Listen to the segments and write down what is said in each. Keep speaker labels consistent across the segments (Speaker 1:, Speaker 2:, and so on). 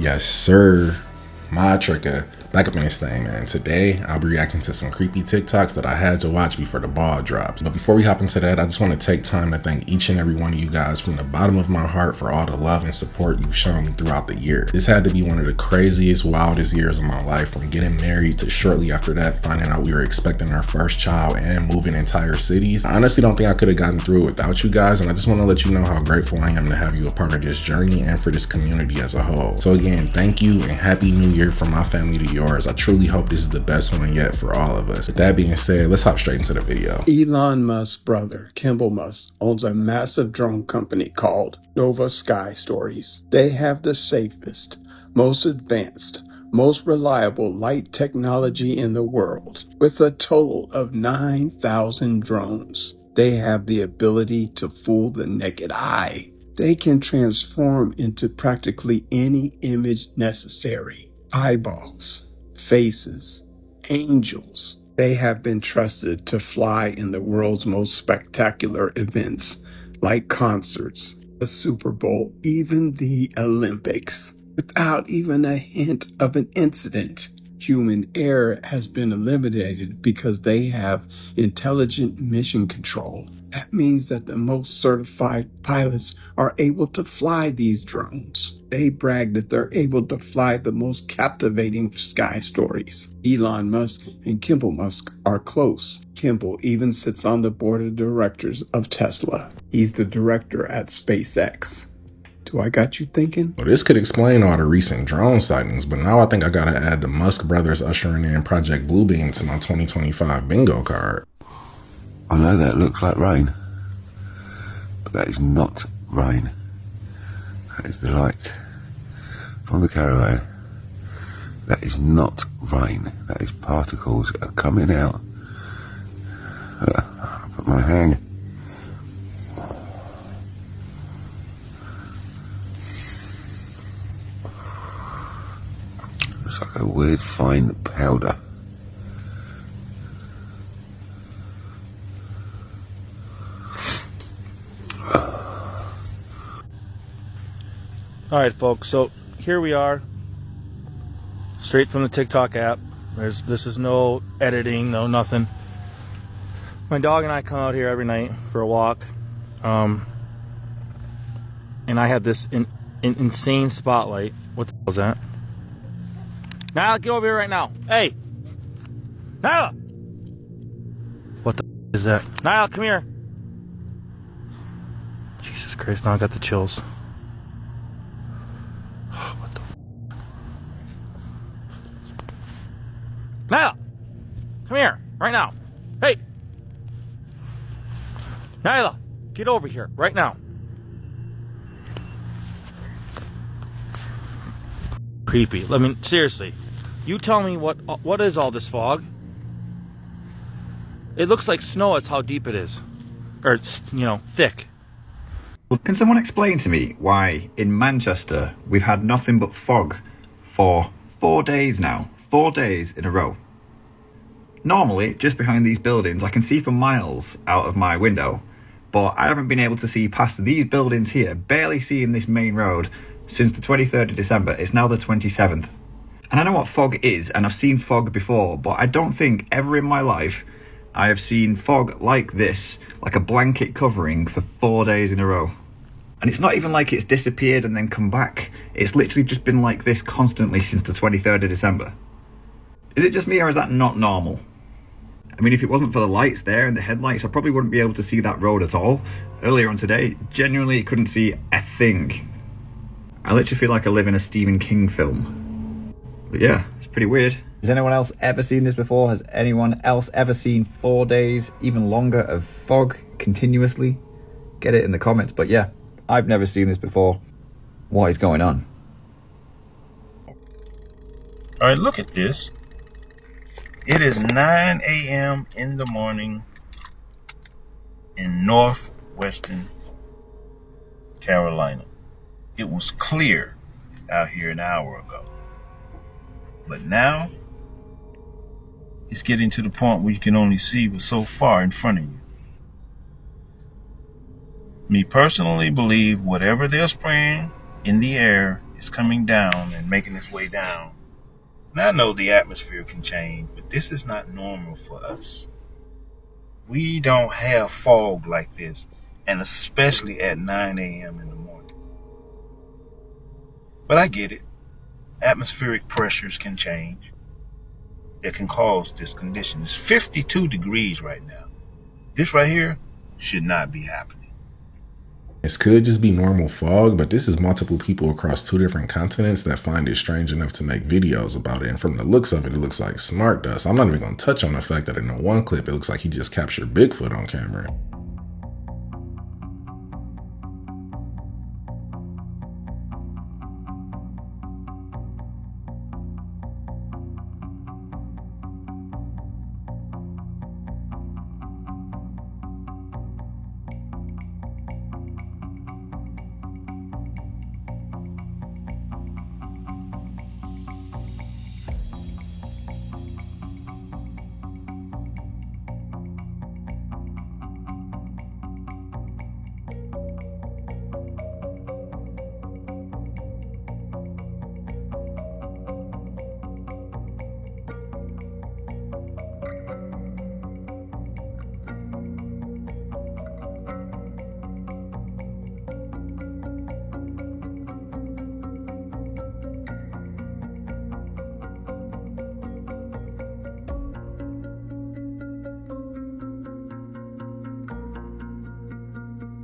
Speaker 1: Yes, sir. My trigger. Back up in this thing, man. Today, I'll be reacting to some creepy TikToks that I had to watch before the ball drops. But before we hop into that, I just want to take time to thank each and every one of you guys from the bottom of my heart for all the love and support you've shown me throughout the year. This had to be one of the craziest, wildest years of my life, from getting married to shortly after that finding out we were expecting our first child and moving entire cities. I honestly don't think I could have gotten through it without you guys, and I just want to let you know how grateful I am to have you a part of this journey and for this community as a whole. So again, thank you and happy new year from my family to yours. I truly hope this is the best one yet for all of us. With that being said, let's hop straight into the video.
Speaker 2: Elon Musk's brother, Kimball Musk, owns a massive drone company called Nova Sky Stories. They have the safest, most advanced, most reliable light technology in the world. With a total of 9,000 drones, they have the ability to fool the naked eye. They can transform into practically any image necessary. Eyeballs, faces, angels. They have been trusted to fly in the world's most spectacular events, like concerts, the Super Bowl, even the Olympics, without even a hint of an incident. Human error has been eliminated because they have intelligent mission control. That means that the most certified pilots are able to fly these drones. They brag that they're able to fly the most captivating sky stories. Elon Musk and Kimball Musk are close. Kimball even sits on the board of directors of Tesla. He's the director at SpaceX. Do I got you thinking?
Speaker 1: Well, this could explain all the recent drone sightings, but now I think I gotta add the Musk brothers ushering in Project Bluebeam to my 2025 bingo card.
Speaker 3: I know that looks like rain, but that is not rain. That is the light from the caravan. That is not rain. That is particles that are coming out. I'll put my hand. It's like a weird fine powder.
Speaker 4: Alright folks, so here we are, straight from the TikTok app. This is no editing, no nothing. My dog and I come out here every night for a walk, and I had this insane spotlight. What the hell is that? Nyla, get over here right now. Hey! Nyla! What the is that? Nyla, come here! Jesus Christ, now I got the chills. What the Nyla! Come here, right now. Hey! Nyla, get over here, right now. Creepy. I mean, seriously. You tell me what is all this fog? It looks like snow, it's how deep it is. Or, thick.
Speaker 5: Well, can someone explain to me why in Manchester we've had nothing but fog for 4 days now? 4 days in a row. Normally, just behind these buildings, I can see for miles out of my window, but I haven't been able to see past these buildings here, barely seeing this main road, since the 23rd of December. It's now the 27th. And I know what fog is, and I've seen fog before, but I don't think ever in my life I have seen fog like this, like a blanket covering for 4 days in a row. And it's not even like it's disappeared and then come back. It's literally just been like this constantly since the 23rd of December. Is it just me, or is that not normal? I mean, if it wasn't for the lights there and the headlights, I probably wouldn't be able to see that road at all. Earlier on today, genuinely couldn't see a thing. I literally feel like I live in a Stephen King film. But yeah, it's pretty weird. Has anyone else ever seen this before? Has anyone else ever seen 4 days, even longer, of fog continuously? Get it in the comments. But yeah, I've never seen this before. What is going on?
Speaker 6: Alright, look at this. It is 9 a.m. in the morning in northwestern Carolina. It was clear out here an hour ago. But now, it's getting to the point where you can only see what's so far in front of you. Me personally believe whatever they're spraying in the air It's coming down and making its way down. And I know the atmosphere can change, but this is not normal for us. We don't have fog like this, and especially at 9 a.m. in the morning. But I get it. Atmospheric pressures can change. That can cause this condition. It's 52 degrees right now. This right here should not be happening.
Speaker 1: This could just be normal fog, but this is multiple people across 2 different continents that find it strange enough to make videos about it. And from the looks of it, it looks like smart dust. I'm not even going to touch on the fact that in the one clip, it looks like he just captured Bigfoot on camera.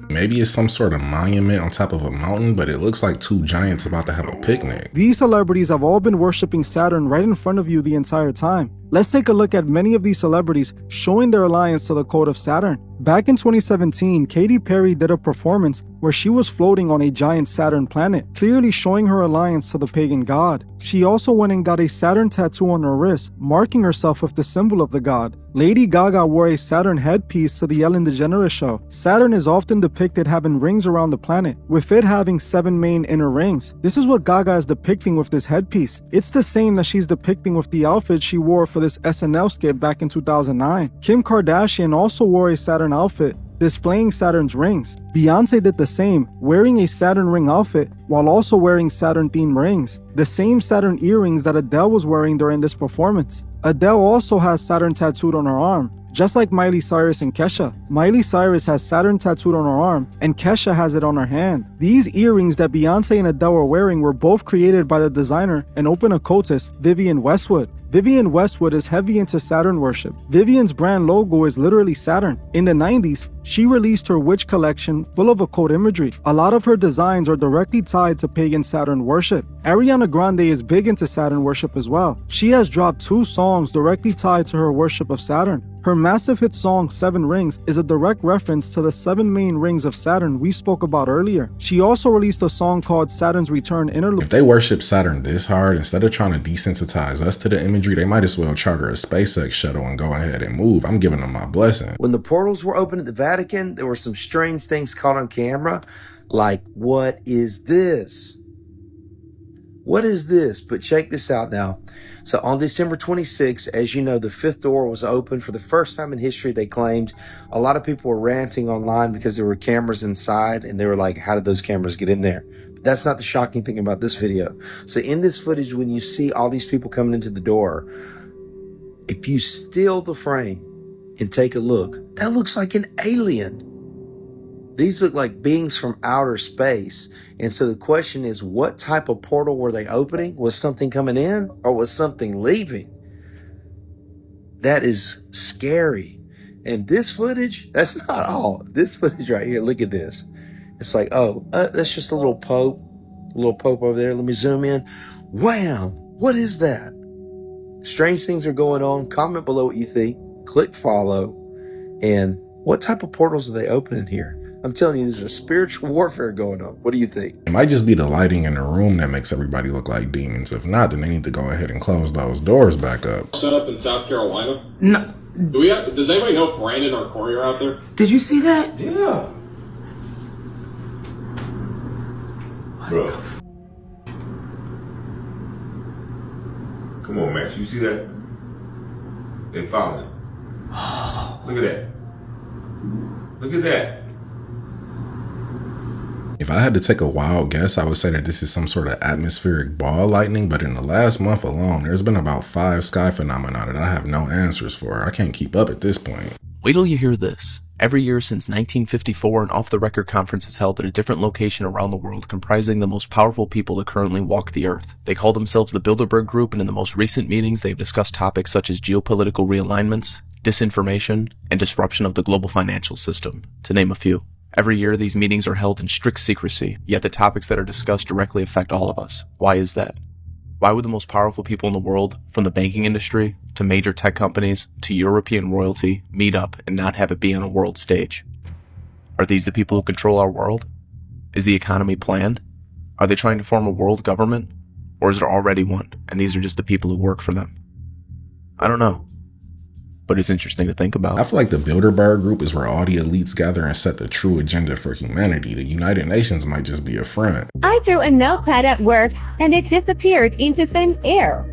Speaker 1: Maybe it's some sort of monument on top of a mountain, but it looks like 2 giants about to have a picnic.
Speaker 7: These celebrities have all been worshipping Saturn right in front of you the entire time. Let's take a look at many of these celebrities showing their alliance to the code of Saturn. Back in 2017, Katy Perry did a performance where she was floating on a giant Saturn planet, clearly showing her alliance to the pagan god. She also went and got a Saturn tattoo on her wrist, marking herself with the symbol of the god. Lady Gaga wore a Saturn headpiece to the Ellen DeGeneres show. Saturn is often depicted having rings around the planet, with it having 7 main inner rings. This is what Gaga is depicting with this headpiece. It's the same that she's depicting with the outfit she wore for this SNL skit back in 2009. Kim Kardashian also wore a Saturn outfit, displaying Saturn's rings. Beyonce did the same, wearing a Saturn ring outfit while also wearing Saturn-themed rings, the same Saturn earrings that Adele was wearing during this performance. Adele also has Saturn tattooed on her arm, just like Miley Cyrus and Kesha. Miley Cyrus has Saturn tattooed on her arm, and Kesha has it on her hand. These earrings that Beyonce and Adele were wearing were both created by the designer and open occultist Vivienne Westwood. Vivienne Westwood is heavy into Saturn worship. Vivienne's brand logo is literally Saturn. In the 90s, she released her witch collection full of occult imagery. A lot of her designs are directly tied to pagan Saturn worship. Ariana Grande is big into Saturn worship as well. She has dropped 2 songs directly tied to her worship of Saturn. Her massive hit song 7 Rings is a direct reference to the 7 main rings of Saturn we spoke about earlier. She also released a song called Saturn's Return Interlude.
Speaker 1: If they worship Saturn this hard, instead of trying to desensitize us to the imagery, they might as well charter a SpaceX shuttle and go ahead and move. I'm giving them my blessing.
Speaker 8: When the portals were open at the Vatican, there were some strange things caught on camera, like, what is this? What is this? But check this out now. So on December 26th, as you know, the 5th door was open for the first time in history, they claimed. A lot of people were ranting online because there were cameras inside, and they were like, how did those cameras get in there? But that's not the shocking thing about this video. So in this footage, when you see all these people coming into the door, if you still the frame and take a look, that looks like an alien. These look like beings from outer space. And so the question is, what type of portal were they opening? Was something coming in or was something leaving? That is scary. And this footage, that's not all. This footage right here, look at this. It's like, oh, that's just a little pope over there. Let me zoom in. Wham! What is that? Strange things are going on. Comment below what you think. Click follow. And what type of portals are they opening here? I'm telling you, there's a spiritual warfare going on. What do you think?
Speaker 1: It might just be the lighting in the room that makes everybody look like demons. If not, then they need to go ahead and close those doors back up.
Speaker 9: Set up in South Carolina?
Speaker 10: No.
Speaker 9: Does anybody know if Brandon or Corey are out there?
Speaker 10: Did you see that?
Speaker 9: Yeah.
Speaker 11: Bro. Come on, Max. You see that? They following. Look at that. Look at that.
Speaker 1: If I had to take a wild guess, I would say that this is some sort of atmospheric ball lightning, but in the last month alone, there's been about 5 sky phenomena that I have no answers for. I can't keep up at this point.
Speaker 10: Wait till you hear this. Every year since 1954, an off-the-record conference is held at a different location around the world comprising the most powerful people that currently walk the earth. They call themselves the Bilderberg Group, and in the most recent meetings, they've discussed topics such as geopolitical realignments, disinformation, and disruption of the global financial system, to name a few. Every year, these meetings are held in strict secrecy, yet the topics that are discussed directly affect all of us. Why is that? Why would the most powerful people in the world, from the banking industry, to major tech companies, to European royalty, meet up and not have it be on a world stage? Are these the people who control our world? Is the economy planned? Are they trying to form a world government? Or is there already one, and these are just the people who work for them? I don't know. But it's interesting to think about.
Speaker 1: I feel like the Bilderberg Group is where all the elites gather and set the true agenda for humanity. The United Nations might just be a front.
Speaker 12: I threw a notepad at work and it disappeared into thin air.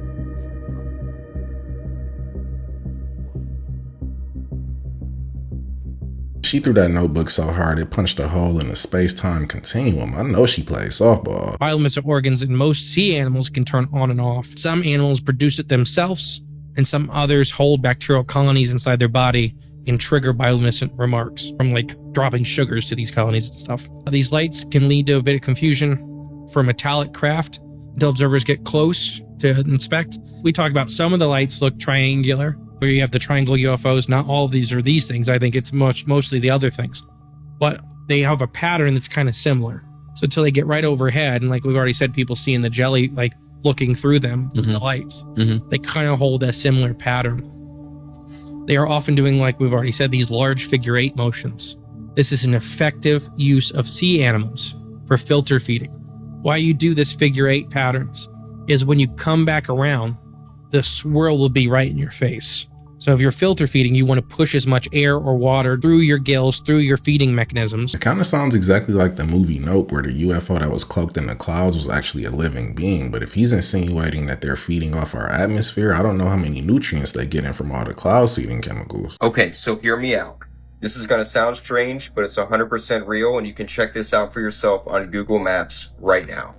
Speaker 1: She threw that notebook so hard it punched a hole in the space-time continuum. I know she plays softball.
Speaker 13: Bioluminescent organs in most sea animals can turn on and off. Some animals produce it themselves, and some others hold bacterial colonies inside their body and trigger bioluminescent remarks from like dropping sugars to these colonies and stuff. These lights can lead to a bit of confusion for metallic craft until observers get close to inspect. We talk about some of the lights look triangular, where you have the triangle UFOs. Not all of these are these things. I think it's mostly the other things. But they have a pattern that's kind of similar. So until they get right overhead, and like we've already said, people seeing the jelly, like looking through them with the lights, they kind of hold a similar pattern. They are often doing, like we've already said, these large figure 8 motions. This is an effective use of sea animals for filter feeding. Why you do this figure 8 patterns is when you come back around, the swirl will be right in your face. So if you're filter feeding, you want to push as much air or water through your gills, through your feeding mechanisms.
Speaker 1: It kind of sounds exactly like the movie Nope, where the UFO that was cloaked in the clouds was actually a living being. But if he's insinuating that they're feeding off our atmosphere, I don't know how many nutrients they get in from all the cloud seeding chemicals.
Speaker 14: Okay, so hear me out. This is going to sound strange, but it's 100% real, and you can check this out for yourself on Google Maps right now.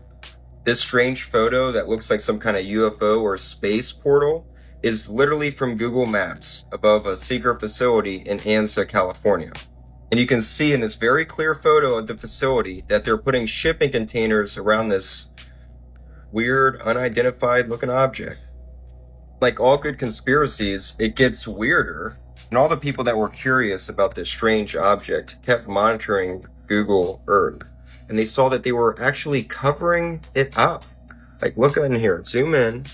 Speaker 14: This strange photo that looks like some kind of UFO or space portal is literally from Google Maps above a secret facility in Anza, California. And you can see in this very clear photo of the facility that they're putting shipping containers around this weird, unidentified looking object. Like all good conspiracies, it gets weirder. And all the people that were curious about this strange object kept monitoring Google Earth. And they saw that they were actually covering it up. Like, look in here, zoom in,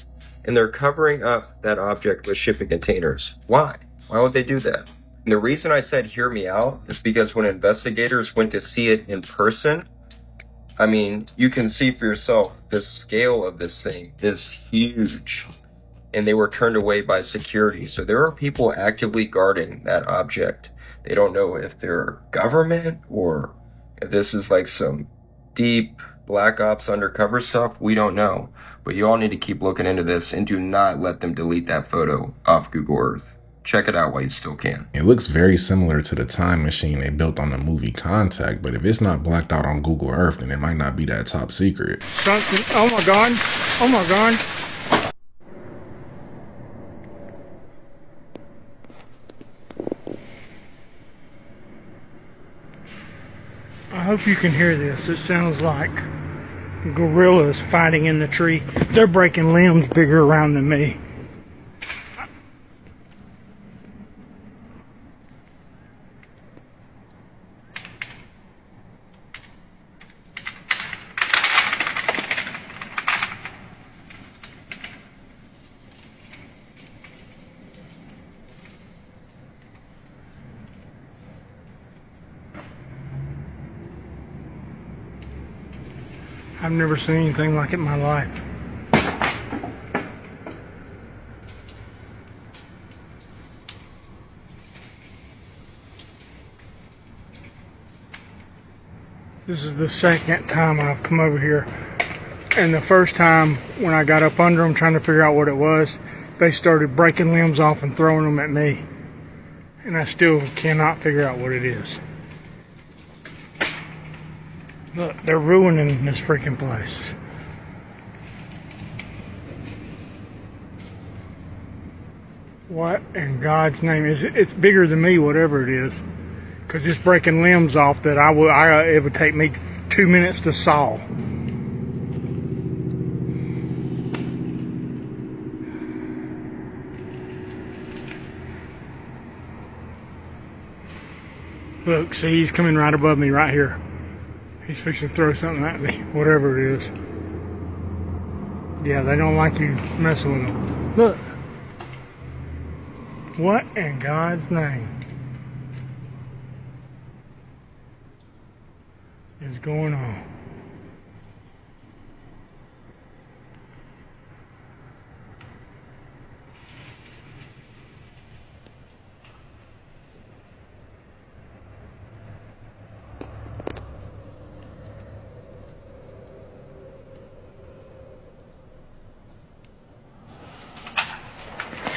Speaker 14: and they're covering up that object with shipping containers. Why? Why would they do that? And the reason I said hear me out is because when investigators went to see it in person, I mean, you can see for yourself, the scale of this thing is huge. And they were turned away by security. So there are people actively guarding that object. They don't know if they're government or if this is like some deep black ops undercover stuff. We don't know. But you all need to keep looking into this and do not let them delete that photo off Google Earth. Check it out while you still can.
Speaker 1: It looks very similar to the time machine they built on the movie Contact, but if it's not blacked out on Google Earth, then it might not be that top secret.
Speaker 15: Oh my God. Oh my God. I hope you can hear this. It sounds like gorillas fighting in the tree. They're breaking limbs bigger around than me. I've never seen anything like it in my life. This is the second time I've come over here. And the first time when I got up under them trying to figure out what it was, they started breaking limbs off and throwing them at me. And I still cannot figure out what it is. Look, they're ruining this freaking place. What in God's name is it? It's bigger than me, whatever it is. Because it's breaking limbs off that it would take me 2 minutes to saw. Look, see, he's coming right above me right here. He's fixing to throw something at me, whatever it is. Yeah, they don't like you messing with them. Look. What in God's name is going on?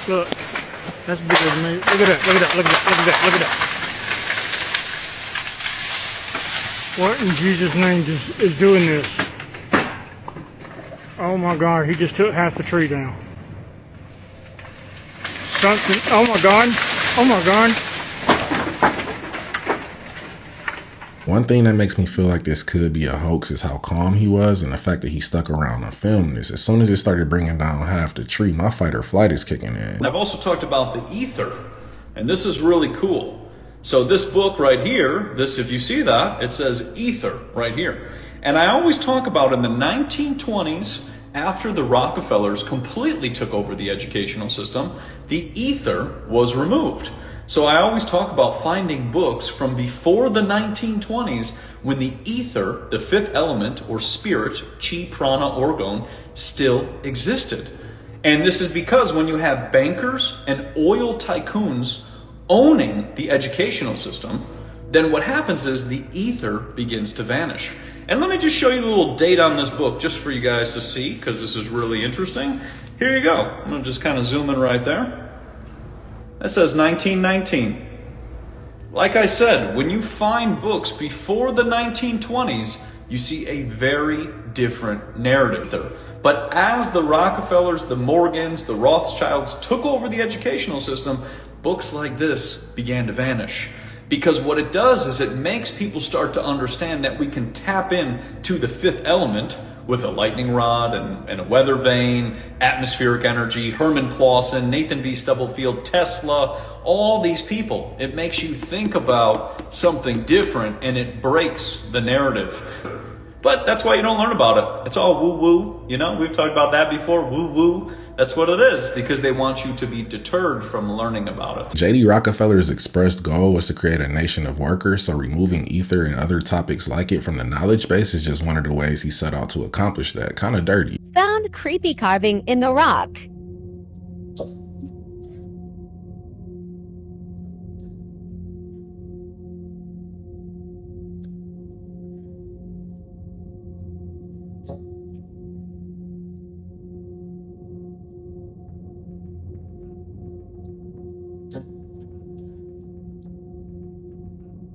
Speaker 15: Look, that's bigger than me. Look at that, look at that, look at that, look at that, look at that. What in Jesus' name is doing this? Oh my God, he just took half the tree down. Something, oh my God, oh my God.
Speaker 1: One thing that makes me feel like this could be a hoax is how calm he was and the fact that he stuck around and filmed this. As soon as it started bringing down half the tree, my fight or flight is kicking in.
Speaker 16: I've also talked about the ether, and this is really cool. So this book right here, if you see that, it says ether right here. And I always talk about in the 1920s, after the Rockefellers completely took over the educational system, the ether was removed. So I always talk about finding books from before the 1920s when the ether, the fifth element or spirit, chi, prana, orgone, still existed. And this is because when you have bankers and oil tycoons owning the educational system, then what happens is the ether begins to vanish. And let me just show you a little date on this book just for you guys to see, because this is really interesting. Here you go. I'm going to just kind of zoom in right there. That says 1919. Like I said, when you find books before the 1920s, you see a very different narrative. But as the Rockefellers, the Morgans, the Rothschilds took over the educational system, books like this began to vanish. Because what it does is it makes people start to understand that we can tap in to the fifth element with a lightning rod and a weather vane, atmospheric energy, Herman Clausen, Nathan B. Stubblefield, Tesla, all these people. It makes you think about something different and it breaks the narrative. But that's why you don't learn about it. It's all woo-woo. You know, we've talked about that before, woo-woo. That's what it is, because they want you to be deterred from learning about it.
Speaker 1: J.D. Rockefeller's expressed goal was to create a nation of workers, so removing ether and other topics like it from the knowledge base is just one of the ways he set out to accomplish that. Kind of dirty.
Speaker 12: Found creepy carving in the rock.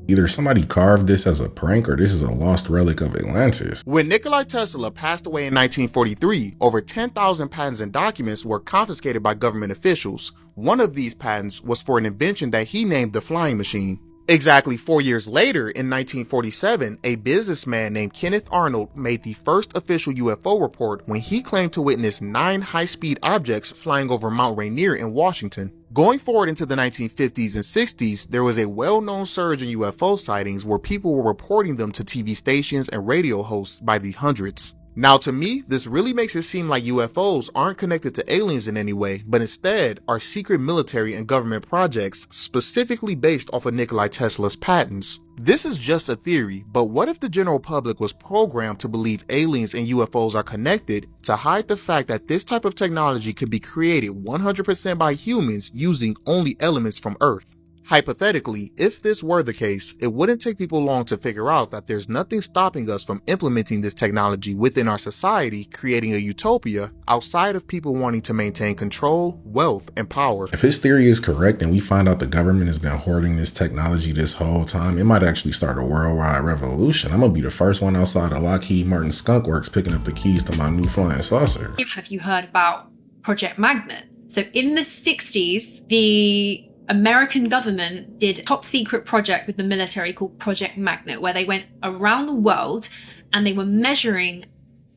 Speaker 1: Either somebody carved this as a prank or this is a lost relic of Atlantis.
Speaker 17: When Nikola Tesla passed away in 1943, over 10,000 patents and documents were confiscated by government officials. One of these patents was for an invention that he named the flying machine. Exactly 4 years later, in 1947, a businessman named Kenneth Arnold made the first official UFO report when he claimed to witness 9 high-speed objects flying over Mount Rainier in Washington. Going forward into the 1950s and 60s, there was a well-known surge in UFO sightings where people were reporting them to TV stations and radio hosts by the hundreds. Now to me, this really makes it seem like UFOs aren't connected to aliens in any way, but instead are secret military and government projects specifically based off of Nikola Tesla's patents. This is just a theory, but what if the general public was programmed to believe aliens and UFOs are connected to hide the fact that this type of technology could be created 100% by humans using only elements from Earth? Hypothetically, if this were the case, it wouldn't take people long to figure out that there's nothing stopping us from implementing this technology within our society, creating a utopia outside of people wanting to maintain control, wealth, and power.
Speaker 1: If his theory is correct and we find out the government has been hoarding this technology this whole time, it might actually start a worldwide revolution. I'm gonna be the first one outside of Lockheed Martin Skunk Works picking up the keys to my new flying saucer.
Speaker 18: Have you heard about Project Magnet? So in the 60s, the American government did a top secret project with the military called Project Magnet, where they went around the world and they were measuring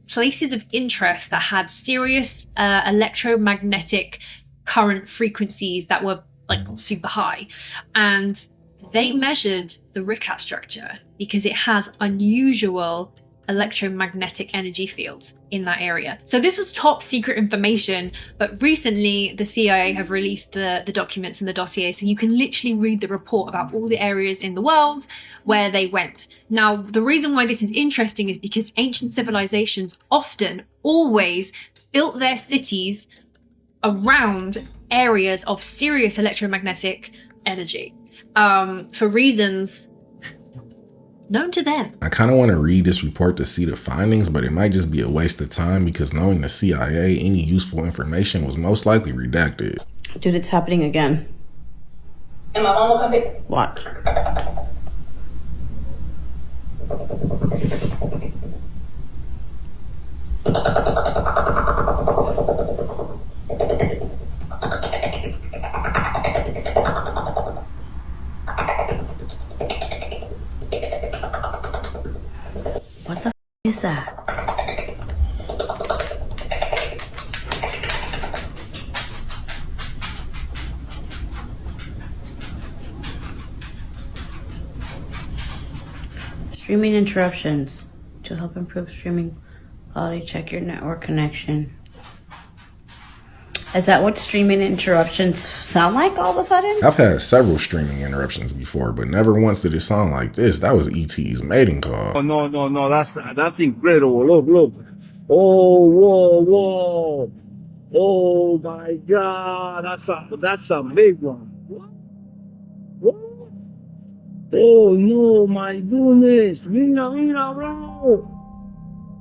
Speaker 18: places of interest that had serious electromagnetic current frequencies that were like super high. And they measured the Ricat structure because it has unusual electromagnetic energy fields in that area. So this was top secret information, but recently the CIA have released the documents and the dossier, so you can literally read the report about all the areas in the world where they went. Now, the reason why this is interesting is because ancient civilizations often, always built their cities around areas of serious electromagnetic energy, for reasons known to them.
Speaker 1: I kind of want to read this report to see the findings, but it might just be a waste of time because knowing the CIA, any useful information was most likely redacted.
Speaker 19: Dude, it's happening again.
Speaker 20: And my mom will come pick.
Speaker 19: What? What the f is that? Streaming interruptions. To help improve streaming quality, check your network connection. Is that what streaming interruptions sound like all of a sudden?
Speaker 1: I've had several streaming interruptions before, but never once did it sound like this. That was ET's mating call.
Speaker 21: Oh, no, that's incredible. Look. Oh, whoa. Oh my God, that's a big one. What? Oh no, my goodness. Mira, bro.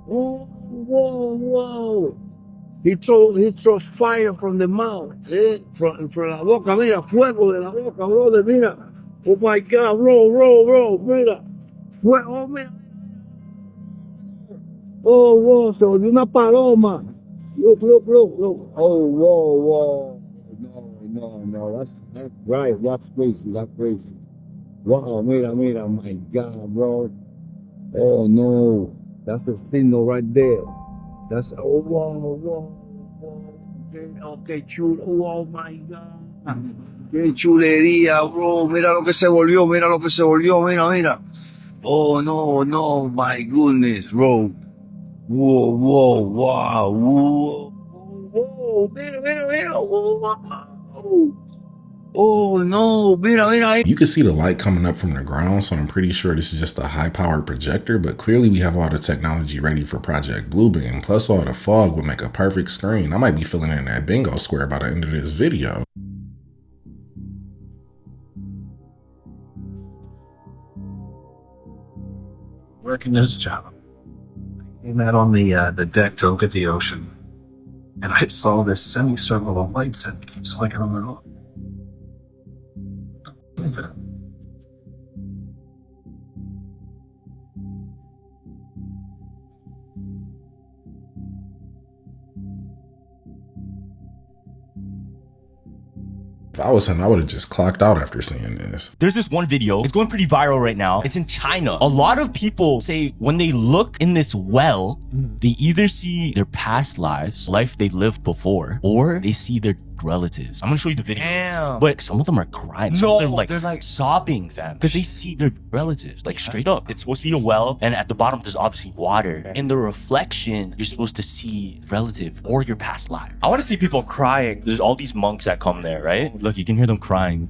Speaker 21: Oh, whoa. He throws fire from the mouth, from la boca, mira, fuego de la boca, brother, mira. Oh my God, bro, mira. Fuego, mira. Oh, whoa, se volvió una paloma. Look. Oh, whoa. No, that's right, that's crazy. Wow, mira, my God, bro. Oh no, that's a signal right there. That's, oh, whoa. Okay, chulo, oh my God. Qué chulería, bro. Mira lo que se volvió, mira. Oh no, my goodness, bro. Whoa, wow. Whoa, mira. Whoa. Oh no, mira.
Speaker 1: You can see the light coming up from the ground, so I'm pretty sure this is just a high-powered projector, but clearly we have all the technology ready for Project Bluebeam, plus all the fog would make a perfect screen. I might be filling in that bingo square by the end of this video.
Speaker 22: Working this job. I came out on the deck to look at the ocean, and I saw this semicircle of lights that keeps flicking on and off. What is it?
Speaker 1: If I was him, I would have just clocked out after seeing this.
Speaker 23: There's this one video, it's going pretty viral right now. It's in China. A lot of people say when they look in this well, they either see their past lives, life they lived before, or they see their relatives. I'm gonna show you the video.
Speaker 24: Damn.
Speaker 23: But some of them are crying. Some
Speaker 24: No,
Speaker 23: of them they're like sobbing, fam. Because they see their relatives, like straight up. It's supposed to be a well, and at the bottom there's obviously water.
Speaker 24: Okay.
Speaker 23: In the reflection, you're supposed to see relative or your past life.
Speaker 24: I want to see people crying.
Speaker 23: There's all these monks that come there, right? Look, you can hear them crying.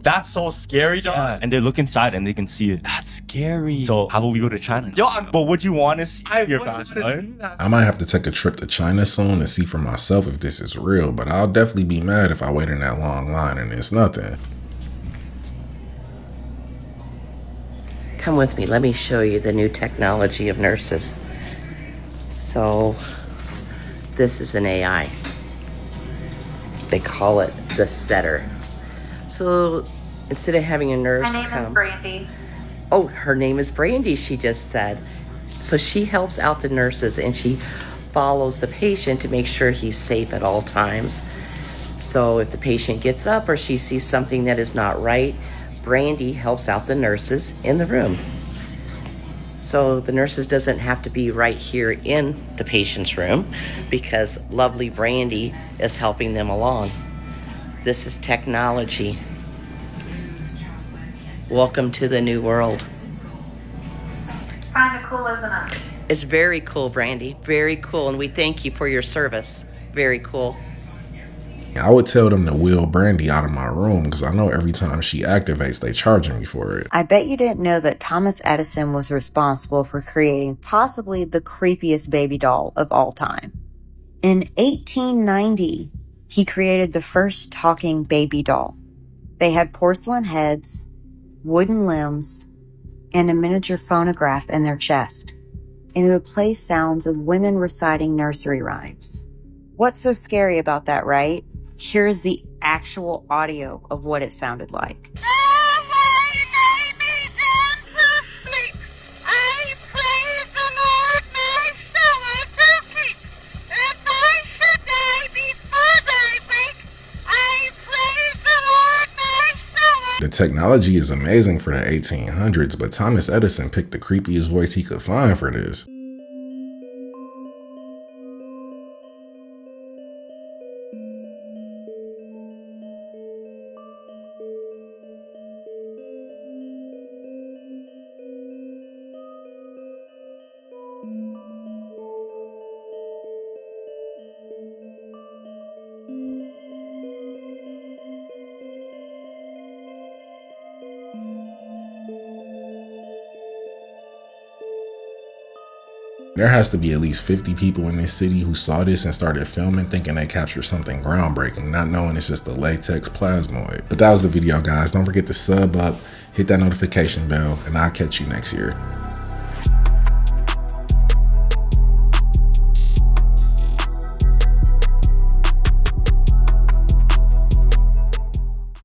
Speaker 23: That's so scary, John. Yeah. And they look inside and they can see it. That's scary. So how will we go to China? Yo, but would you want to see your past life?
Speaker 1: I might have to take a trip to China soon to see for myself if this is real, but I'll definitely be mad if I wait in that long line and it's nothing.
Speaker 2: Come with me, let me show you the new technology of nurses. So, this is an AI. They call it the setter. So, instead of having a nurse
Speaker 3: My name is Brandy.
Speaker 2: Oh, her name is Brandy, she just said. So she helps out the nurses and she follows the patient to make sure he's safe at all times. So if the patient gets up or she sees something that is not right, Brandy helps out the nurses in the room. So the nurses doesn't have to be right here in the patient's room because lovely Brandy is helping them along. This is technology. Welcome to the new world.
Speaker 3: Kind of cool, isn't it?
Speaker 2: It's very cool, Brandy. Very cool. And we thank you for your service. Very cool.
Speaker 1: I would tell them to wheel Brandy out of my room because I know every time she activates, they charging me for it.
Speaker 4: I bet you didn't know that Thomas Edison was responsible for creating possibly the creepiest baby doll of all time. In 1890, he created the first talking baby doll. They had porcelain heads, wooden limbs, and a miniature phonograph in their chest. And it would play sounds of women reciting nursery rhymes. What's so scary about that, right? Here's the actual audio of what it sounded like.
Speaker 1: The technology is amazing for the 1800s, but Thomas Edison picked the creepiest voice he could find for this. There has to be at least 50 people in this city who saw this and started filming thinking they captured something groundbreaking, not knowing it's just a latex plasmoid. But that was the video, guys. Don't forget to sub up, hit that notification bell, and I'll catch you next year.